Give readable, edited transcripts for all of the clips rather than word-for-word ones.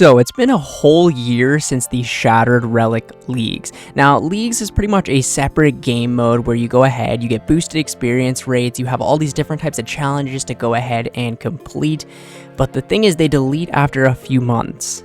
So it's been a whole year since the Shattered Relic Leagues. Now, Leagues is pretty much a separate game mode where you go ahead, you get boosted experience rates, you have all these different types of challenges to go ahead and complete, but the thing is they delete after a few months.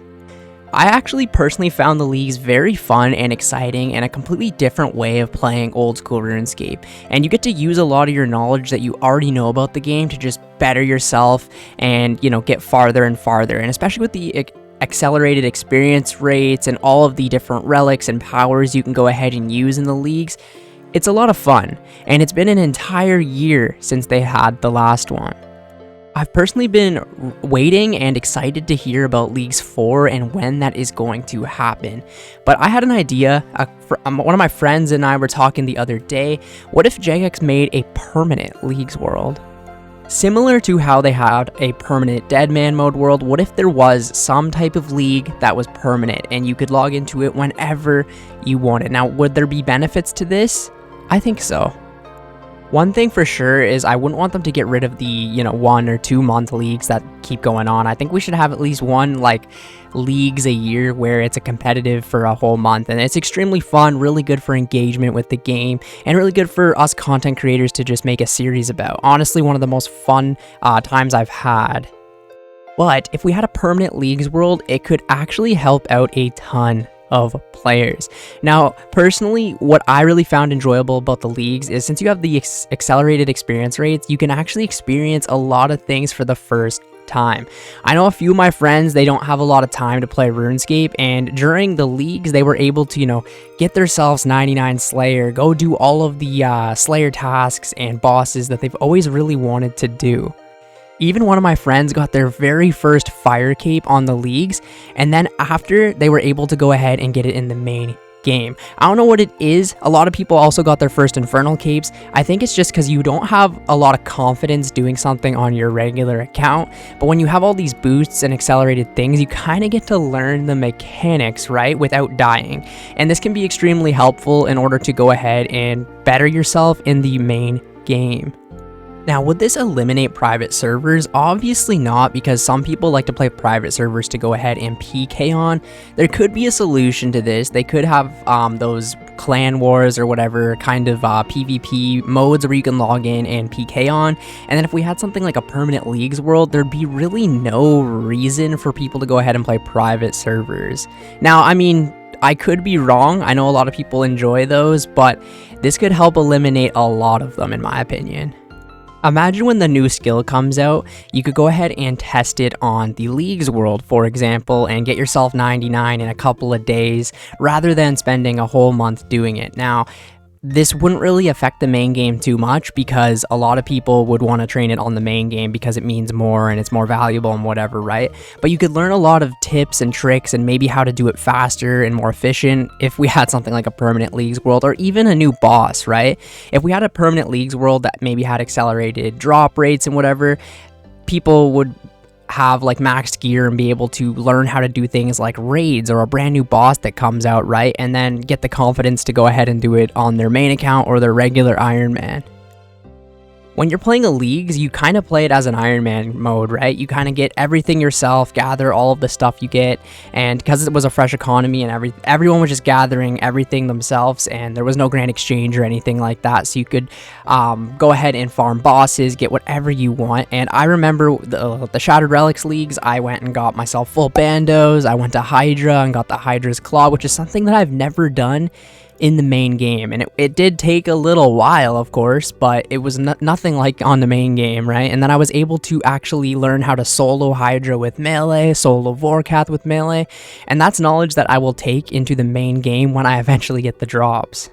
I actually personally found the Leagues very fun and exciting and a completely different way of playing old school RuneScape, and you get to use a lot of your knowledge that you already know about the game to just better yourself and, get farther and farther, and especially with the accelerated experience rates and all of the different relics and powers you can go ahead and use in the Leagues. It's a lot of fun, and it's been an entire year since they had the last one. I've personally been waiting and excited to hear about Leagues 4 and when that is going to happen. But I had an idea. One of my friends and I were talking the other day. What if Jagex made a permanent Leagues world? Similar to how they had a permanent Deadman mode world, what if there was some type of league that was permanent and you could log into it whenever you wanted? Now, would there be benefits to this? I think so. One thing for sure is I wouldn't want them to get rid of the, 1 or 2 month leagues that keep going on. I think we should have at least one, leagues a year where it's a competitive for a whole month. And it's extremely fun, really good for engagement with the game, and really good for us content creators to just make a series about. Honestly, one of the most fun times I've had. But if we had a permanent Leagues world, it could actually help out a ton of players. Now, personally, what I really found enjoyable about the Leagues is since you have the accelerated experience rates, you can actually experience a lot of things for the first time. I know a few of my friends, they don't have a lot of time to play RuneScape, and during the Leagues, they were able to, get themselves 99 Slayer, go do all of the Slayer tasks and bosses that they've always really wanted to do. Even one of my friends got their very first fire cape on the Leagues, and then after, they were able to go ahead and get it in the main game. I don't know what it is. A lot of people also got their first infernal capes. I think it's just because you don't have a lot of confidence doing something on your regular account, but when you have all these boosts and accelerated things, you kind of get to learn the mechanics, right, without dying. And this can be extremely helpful in order to go ahead and better yourself in the main game. Now, would this eliminate private servers? Obviously not, because some people like to play private servers to go ahead and PK on. There could be a solution to this. They could have those clan wars or whatever kind of PvP modes where you can log in and PK on. And then if we had something like a permanent Leagues world, there'd be really no reason for people to go ahead and play private servers. Now, I mean, I could be wrong. I know a lot of people enjoy those, but this could help eliminate a lot of them, in my opinion. Imagine when the new skill comes out, you could go ahead and test it on the Leagues world, for example, and get yourself 99 in a couple of days, rather than spending a whole month doing it. Now, this wouldn't really affect the main game too much because a lot of people would want to train it on the main game because it means more and it's more valuable and whatever, right? But you could learn a lot of tips and tricks and maybe how to do it faster and more efficient if we had something like a permanent Leagues world or even a new boss, right? If we had a permanent Leagues world that maybe had accelerated drop rates and whatever, people would have maxed gear and be able to learn how to do things like raids or a brand new boss that comes out, right? And then get the confidence to go ahead and do it on their main account or their regular Ironman. When you're playing a Leagues, you kind of play it as an Ironman mode, right? You kind of get everything yourself, gather all of the stuff you get, and because it was a fresh economy and everyone was just gathering everything themselves, and there was no grand exchange or anything like that, so you could go ahead and farm bosses, get whatever you want. And I remember the Shattered Relics Leagues, I went and got myself full bandos, I went to Hydra and got the Hydra's Claw, which is something that I've never done in the main game, and it did take a little while, of course, but it was nothing like on the main game, right? And then I was able to actually learn how to solo Hydra with melee, solo Vorkath with melee, and that's knowledge that I will take into the main game when I eventually get the drops.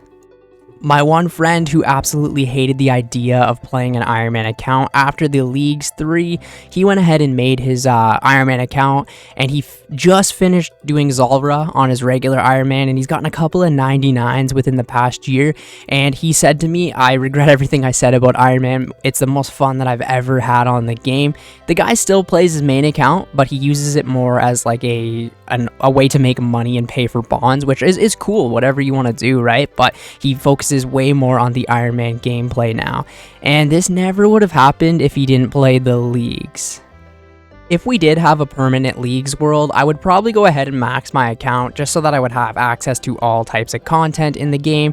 My one friend who absolutely hated the idea of playing an Ironman account after the Leagues 3, he went ahead and made his Ironman account, and he just finished doing Zulrah on his regular Ironman, and he's gotten a couple of 99s within the past year, and he said to me, I regret everything I said about Ironman. It's the most fun that I've ever had on the game. The guy still plays his main account, but he uses it more as a way to make money and pay for bonds, which is cool, whatever you want to do, right? But he focuses way more on the Ironman gameplay now, and this never would have happened if he didn't play the Leagues. If we did have a permanent leagues world, I would probably go ahead and max my account just so that I would have access to all types of content in the game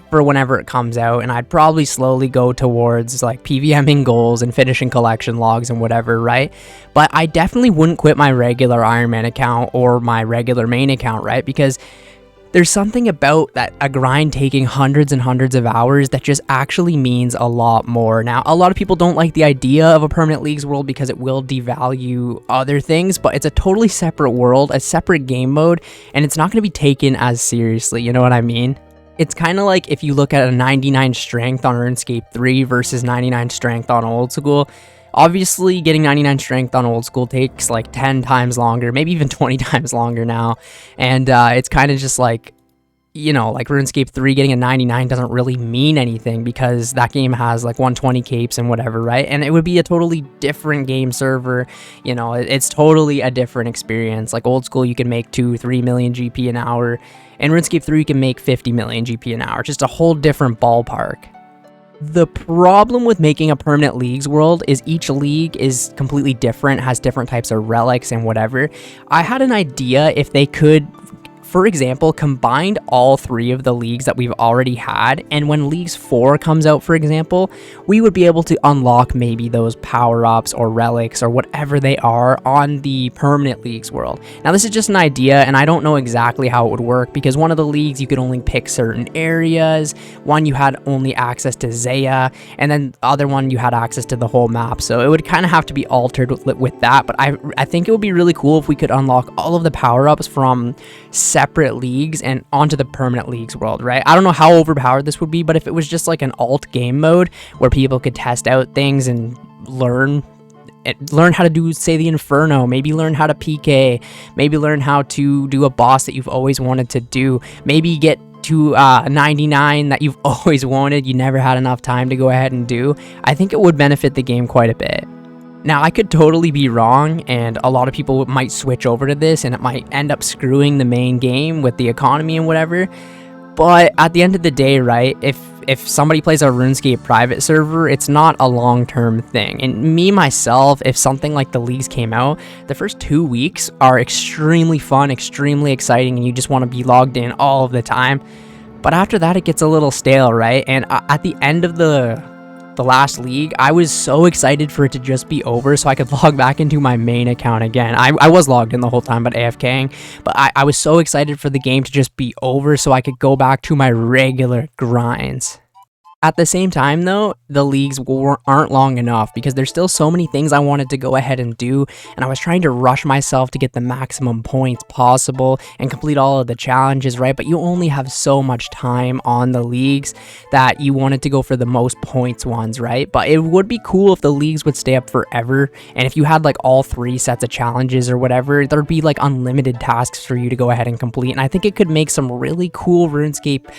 for whenever it comes out, and I'd probably slowly go towards like PVMing goals and finishing collection logs and whatever, right? But I definitely wouldn't quit my regular Ironman account or my regular main account, right? Because there's something about that a grind taking hundreds and hundreds of hours that just actually means a lot more. Now, a lot of people don't like the idea of a permanent leagues world because it will devalue other things, but it's a totally separate world, a separate game mode, and it's not going to be taken as seriously, you know what I mean? It's kind of like if you look at a 99 strength on RuneScape 3 versus 99 strength on old school. Obviously, getting 99 strength on old school takes like 10 times longer, maybe even 20 times longer now. And it's kind of just like, you know, like RuneScape 3 getting a 99 doesn't really mean anything because that game has like 120 capes and whatever, right? And it would be a totally different game server. You know, it's totally a different experience. Like old school, you can make 2-3 million GP an hour. And RuneScape 3, you can make 50 million GP an hour. Just a whole different ballpark. The problem with making a permanent leagues world is each league is completely different, has different types of relics and whatever. I had an idea if they could, for example, combined all 3 of the leagues that we've already had, and when Leagues 4 comes out, for example, we would be able to unlock maybe those power-ups or relics or whatever they are on the permanent leagues world. Now, this is just an idea, and I don't know exactly how it would work, because one of the leagues, you could only pick certain areas, one you had only access to Zaya, and then the other one you had access to the whole map, so it would kind of have to be altered with that, but I think it would be really cool if we could unlock all of the power-ups from separate leagues and onto the permanent leagues world, right? I don't know how overpowered this would be, but if it was just like an alt game mode where people could test out things and learn how to do, say, the Inferno, maybe learn how to PK, maybe learn how to do a boss that you've always wanted to do, maybe get to 99 that you've always wanted, you never had enough time to go ahead and do, I think it would benefit the game quite a bit. Now, I could totally be wrong, and a lot of people might switch over to this, and it might end up screwing the main game with the economy and whatever, but at the end of the day, right, if somebody plays a RuneScape private server, it's not a long-term thing. And me, myself, if something like the leagues came out, the first 2 weeks are extremely fun, extremely exciting, and you just want to be logged in all of the time. But after that, it gets a little stale, right? And at the end of the last league, I was so excited for it to just be over so I could log back into my main account again. I was logged in the whole time, but AFKing. But I was so excited for the game to just be over so I could go back to my regular grinds. At the same time, though, the leagues aren't long enough because there's still so many things I wanted to go ahead and do, and I was trying to rush myself to get the maximum points possible and complete all of the challenges, right? But you only have so much time on the leagues that you wanted to go for the most points ones, right? But it would be cool if the leagues would stay up forever, and if you had like all 3 sets of challenges or whatever, there'd be like unlimited tasks for you to go ahead and complete, and I think it could make some really cool RuneScape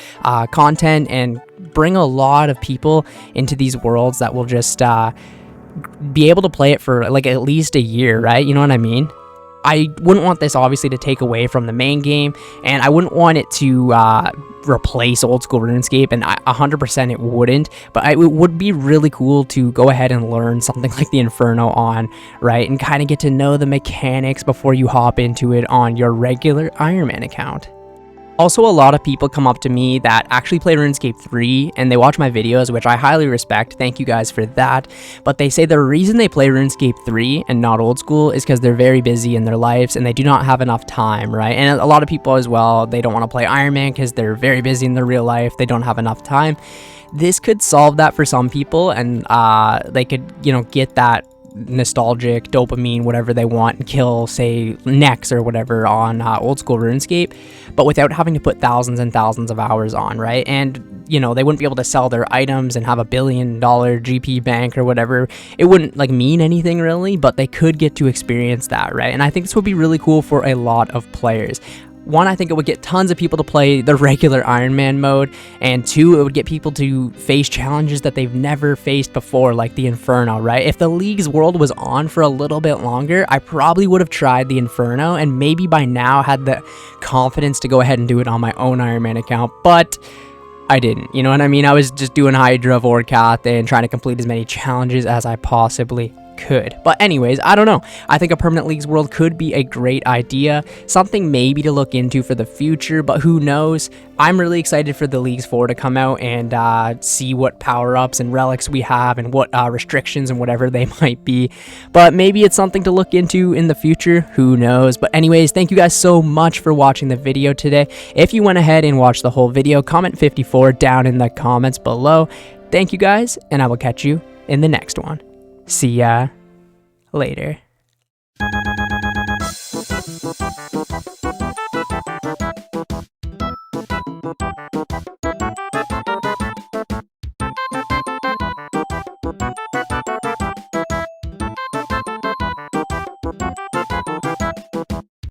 content and bring a lot of people into these worlds that will just be able to play it for like at least a year, right? You know what I mean? I wouldn't want this obviously to take away from the main game, and I wouldn't want it to replace old school RuneScape, and 100% it wouldn't, but it would be really cool to go ahead and learn something like the Inferno on, right? And kind of get to know the mechanics before you hop into it on your regular Ironman account. Also, a lot of people come up to me that actually play RuneScape 3 and they watch my videos, which I highly respect. Thank you guys for that. But they say the reason they play RuneScape 3 and not old school is because they're very busy in their lives and they do not have enough time, right? And a lot of people as well, they don't want to play Ironman because they're very busy in their real life. They don't have enough time. This could solve that for some people, and they could, you know, get that nostalgic dopamine, whatever they want, and kill, say, necks or whatever on old school RuneScape, but without having to put thousands and thousands of hours on, right? And, you know, they wouldn't be able to sell their items and have $1 billion GP bank or whatever. It wouldn't like mean anything really, but they could get to experience that, right? And I think this would be really cool for a lot of players. One, I think it would get tons of people to play the regular Ironman mode, and 2, it would get people to face challenges that they've never faced before, like the Inferno, right? If the League's world was on for a little bit longer, I probably would have tried the Inferno, and maybe by now had the confidence to go ahead and do it on my own Ironman account, but I didn't, you know what I mean? I was just doing Hydra, Vorkath, and trying to complete as many challenges as I possibly could. But anyways, I don't know. I think a permanent leagues world could be a great idea, something maybe to look into for the future, but who knows. I'm really excited for the Leagues 4 to come out and see what power-ups and relics we have and what restrictions and whatever they might be. But maybe it's something to look into in the future. Who knows? But anyways, thank you guys so much for watching the video today. If you went ahead and watched the whole video, comment 54 down in the comments below. Thank you guys, and I will catch you in the next one. See ya later.